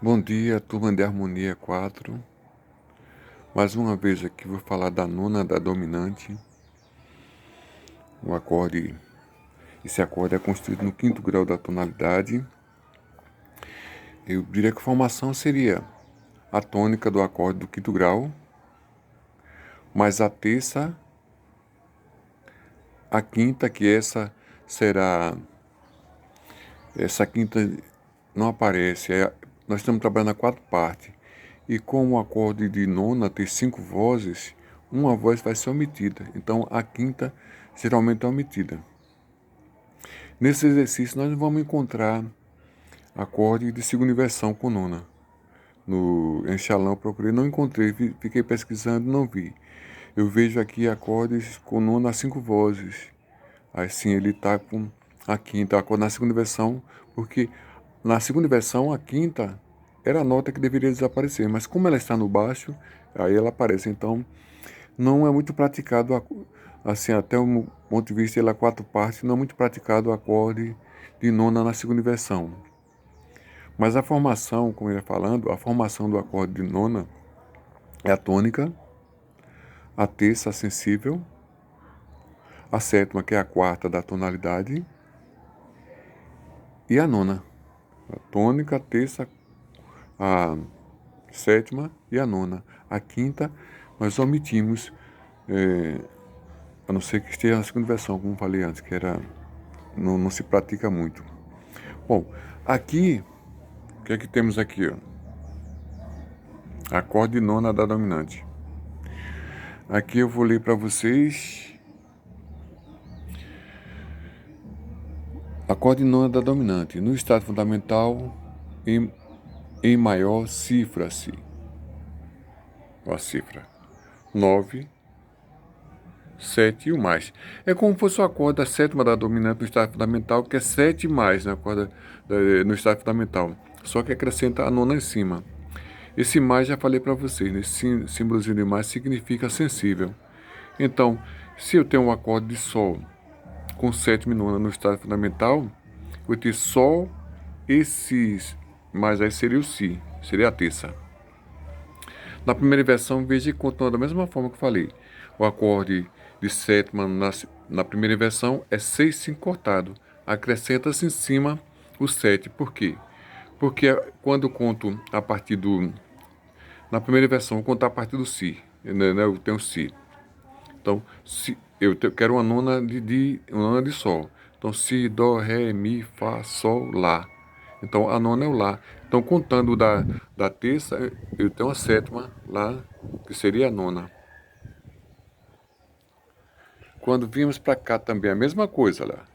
Bom dia, turma de Harmonia 4. Mais uma vez aqui vou falar da nona da dominante. O acorde, esse acorde é construído no quinto grau da tonalidade. Eu diria que a formação seria a tônica do acorde do quinto grau, mais a terça, a quinta, que essa quinta não aparece. Nós estamos trabalhando a quatro partes. E como o acorde de nona tem 5 vozes, uma voz vai ser omitida. Então a quinta geralmente é omitida. Nesse exercício nós vamos encontrar acorde de segunda inversão com nona. No Enxalã eu procurei, não encontrei, fiquei pesquisando, não vi. Eu vejo aqui acordes com nona a 5 vozes. Assim ele está com a quinta, acorde na segunda inversão, porque na segunda inversão a quinta era a nota que deveria desaparecer, mas como ela está no baixo, aí ela aparece. Então não é muito praticado, assim, até o ponto de vista da quatro partes, não é muito praticado o acorde de nona na segunda inversão. Mas a formação, como eu ia falando, a formação do acorde de nona é a tônica, a terça a sensível, a sétima, que é a quarta da tonalidade, e a nona. A tônica, a terça, a sétima e a nona. A quinta nós omitimos, a não ser que esteja na segunda versão, como falei antes, que não se pratica muito. Bom, aqui, o que é que temos aqui? Ó? Acorde nona da dominante. Aqui eu vou ler para vocês. Acorde nona da dominante. No estado fundamental, em maior, cifra-se. A cifra 9, 7 e o mais. É como se fosse o acorde da sétima da dominante no estado fundamental, que é 7 mais no estado fundamental. Só que acrescenta a nona em cima. Esse mais já falei para vocês, esse símbolozinho de mais significa sensível. Então, se eu tenho um acorde de Sol com sétima e nona no estado fundamental, vou ter Sol e Si, mas aí seria o Si, seria a terça. Na primeira versão, veja que continua da mesma forma que eu falei. O acorde de sétima na primeira versão é 6, 5 cortado. Acrescenta-se em cima o 7. Por quê? Porque quando eu conto a partir do... Na primeira versão, eu vou contar a partir do Si. Eu tenho Si. Então, se eu quero uma nona de Sol. Então, Si, Dó, Ré, Mi, Fá, Sol, Lá. Então, a nona é o Lá. Então, contando da terça, eu tenho a sétima lá, que seria a nona. Quando vimos para cá também a mesma coisa lá.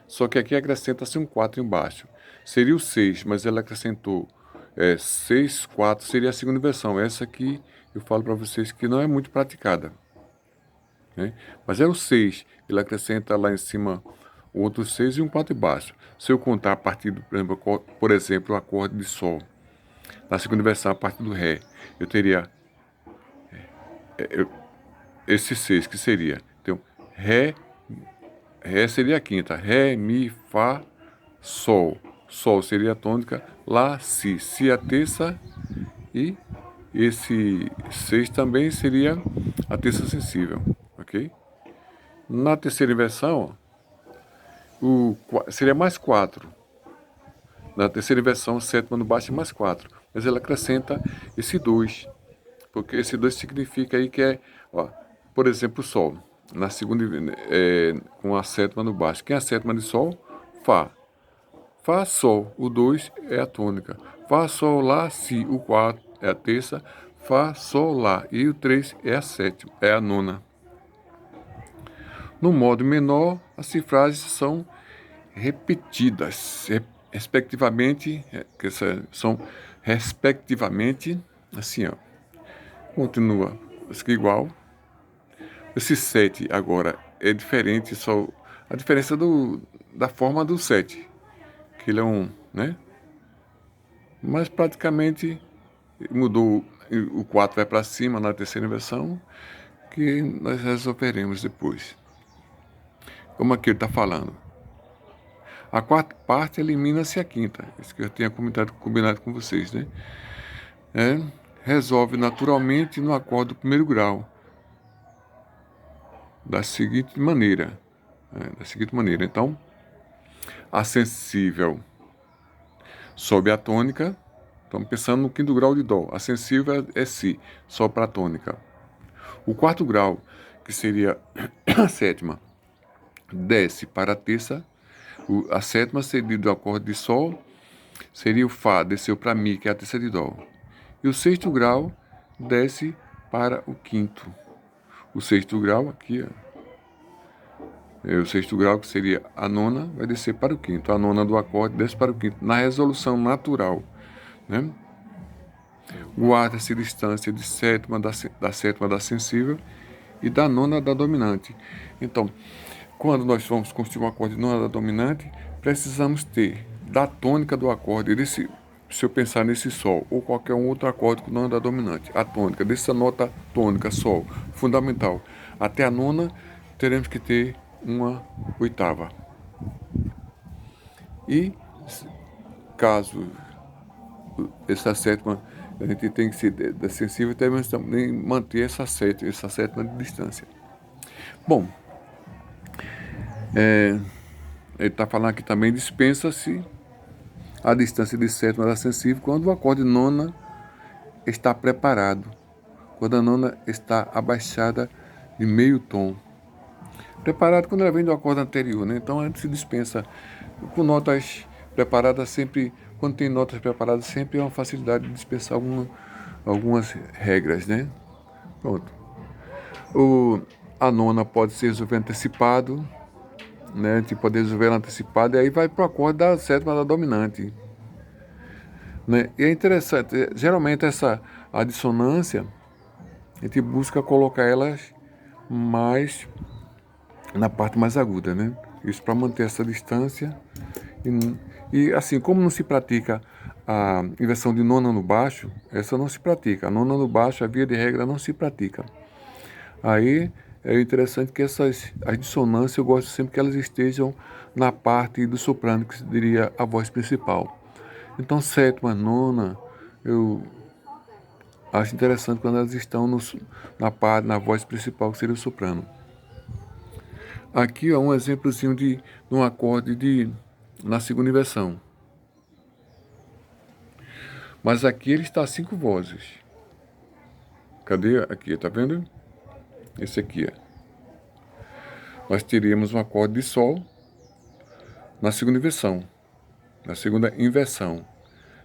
Só que aqui acrescenta-se um 4 embaixo. Seria o 6, mas ela acrescentou 6, 4, seria a segunda versão. Essa aqui eu falo para vocês que não é muito praticada. Né? Mas é o 6, ele acrescenta lá em cima o outro 6 e um 4 embaixo. Se eu contar a partir do, por exemplo, o acorde de Sol, na segunda versão, a partir do Ré, eu teria esse 6, que seria, então, Ré seria a quinta, Ré, Mi, Fá, Sol. Sol seria a tônica, Lá, Si. Si a terça e esse 6 também seria a terça sensível, ok? Na terceira inversão, seria mais 4. Na terceira inversão, sétima no baixo é mais 4. Mas ela acrescenta esse 2. Porque esse 2 significa aí que ó, por exemplo, o Sol. Na segunda, com a sétima no baixo. Quem é a sétima de Sol? Fá. Fá, Sol. O 2 é a tônica. Fá, Sol, Lá, Si. O 4 é a terça. Fá, Sol, Lá. E o 3 é a sétima, é a nona. No modo menor, as cifragens são repetidas, respectivamente, são respectivamente, assim, ó. Continua igual. Esse 7 agora é diferente, só a diferença da forma do 7, que ele é um, né? Mas praticamente mudou, o 4 vai para cima na terceira versão, que nós resolveremos depois. Como aqui ele está falando. A quarta parte elimina-se a quinta. Isso que eu tinha combinado com vocês, né? Resolve naturalmente no acorde do primeiro grau. Da seguinte maneira. Então, a sensível sobe a tônica. Estamos pensando no quinto grau de Dó. A sensível é Si, Sol para a tônica. O quarto grau, que seria a sétima, desce para a terça. A sétima seria do acorde de Sol, seria o Fá, desceu para Mi, que é a terça de Dó. E o sexto grau desce para o quinto. O sexto grau aqui, o sexto grau, que seria a nona, vai descer para o quinto. A nona do acorde desce para o quinto, na resolução natural, né? Guarda-se distância de sétima da sétima da sensível e da nona da dominante. Então, quando nós vamos construir um acorde de nona da dominante, precisamos ter da tônica do acorde, se eu pensar nesse Sol, ou qualquer um outro acorde com nona da dominante, a tônica, dessa nota tônica, Sol, fundamental, até a nona, teremos que ter uma oitava. E, caso essa sétima, a gente tem que ser sensível, temos também manter essa sétima de distância. Bom, ele está falando aqui também, dispensa-se a distância de sétima da sensível quando o acorde nona está preparado, quando a nona está abaixada de meio tom. Preparado quando ela vem do acorde anterior, né? Então a gente se dispensa com notas preparadas sempre. Quando tem notas preparadas, sempre é uma facilidade de dispensar algumas regras, né? Pronto. A nona pode ser resolver antecipado, né? A gente pode resolver ela antecipada e aí vai para o acorde da sétima da dominante, né? E é interessante, geralmente a dissonância, a gente busca colocar elas mais na parte mais aguda, né? Isso para manter essa distância. E assim, como não se pratica a inversão de nona no baixo, essa não se pratica. A nona no baixo, a via de regra, não se pratica. Aí é interessante que as dissonâncias, eu gosto sempre que elas estejam na parte do soprano, que seria a voz principal. Então, sétima, nona, eu acho interessante quando elas estão na voz principal, que seria o soprano. Aqui é um exemplozinho de um acorde na segunda inversão. Mas aqui ele está 5 vozes. Cadê? Aqui, tá vendo? Esse aqui, Nós teríamos um acorde de Sol na segunda inversão. Na segunda inversão.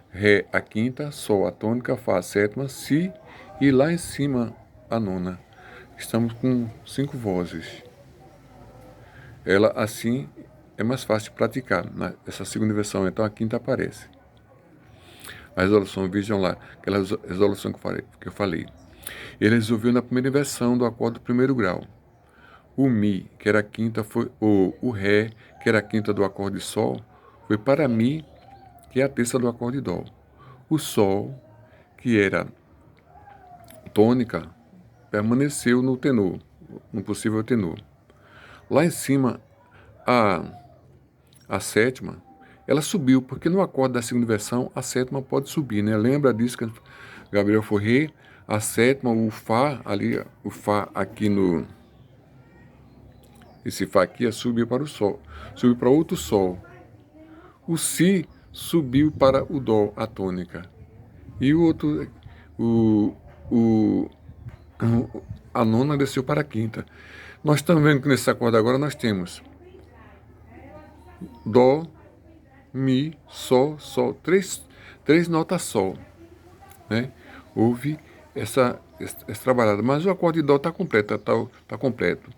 Ré a quinta, Sol a tônica, Fá a sétima, Si e lá em cima a nona. Estamos com 5 vozes. Ela assim é mais fácil de praticar. Essa segunda inversão, então a quinta aparece. A resolução, vejam lá, aquela resolução que eu falei. Ele resolveu na primeira inversão do acorde do primeiro grau. O Mi, que era a quinta, foi o Ré, que era a quinta do acorde Sol, foi para Mi, que é a terça do acorde Dó. O Sol, que era tônica, permaneceu no tenor, no possível tenor. Lá em cima, a sétima, ela subiu, porque no acorde da segunda inversão, a sétima pode subir, né? Lembra disso que Gabriel Fauré, a sétima, o Fá, ali, o Fá aqui esse Fá aqui subiu para o Sol, subiu para outro Sol. O Si subiu para o Dó, a tônica. E o outro, a nona desceu para a quinta. Nós estamos vendo que nesse acorde agora nós temos Dó, Mi, Sol, Sol, três notas Sol, né? Houve essa trabalhada, mas o acorde de Dó está completo, tá completo.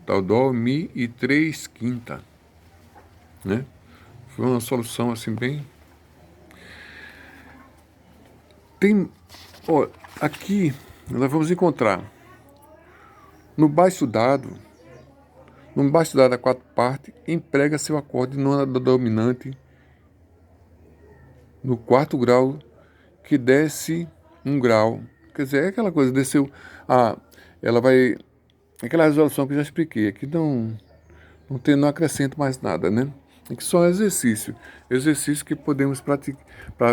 Tá o Dó, Mi e 3 quinta, né? Foi uma solução assim bem. Aqui nós vamos encontrar no baixo dado a quarta parte, emprega seu acorde nona da dominante no quarto grau, que desce um grau. Quer dizer, é aquela coisa, desceu. Ela vai. Aquela resolução que eu já expliquei. Aqui não acrescento mais nada, né? que só é exercício. Exercício que podemos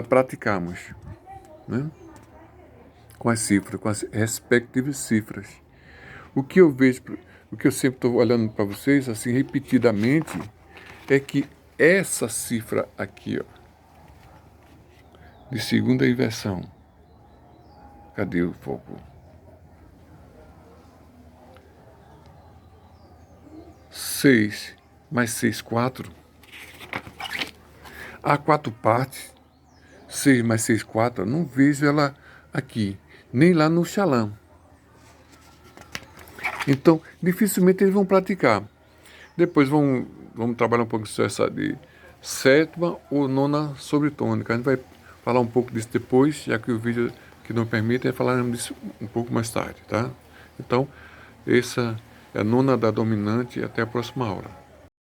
praticarmos, né? Com as cifras, com as respectivas cifras. O que eu vejo, o que eu sempre estou olhando para vocês, assim, repetidamente, é que essa cifra aqui, ó, de segunda inversão, cadê o foco? 6 mais 6, 4. Há 4 partes. 6 mais 6, 4. Eu não vejo ela aqui, nem lá no Xalã. Então, dificilmente eles vão praticar. Depois vamos trabalhar um pouco sobre essa de sétima ou nona sobretônica. A gente vai falar um pouco disso depois, já que o vídeo que não permite, falaremos disso um pouco mais tarde, tá? Então, essa é a nona da dominante. Até a próxima aula.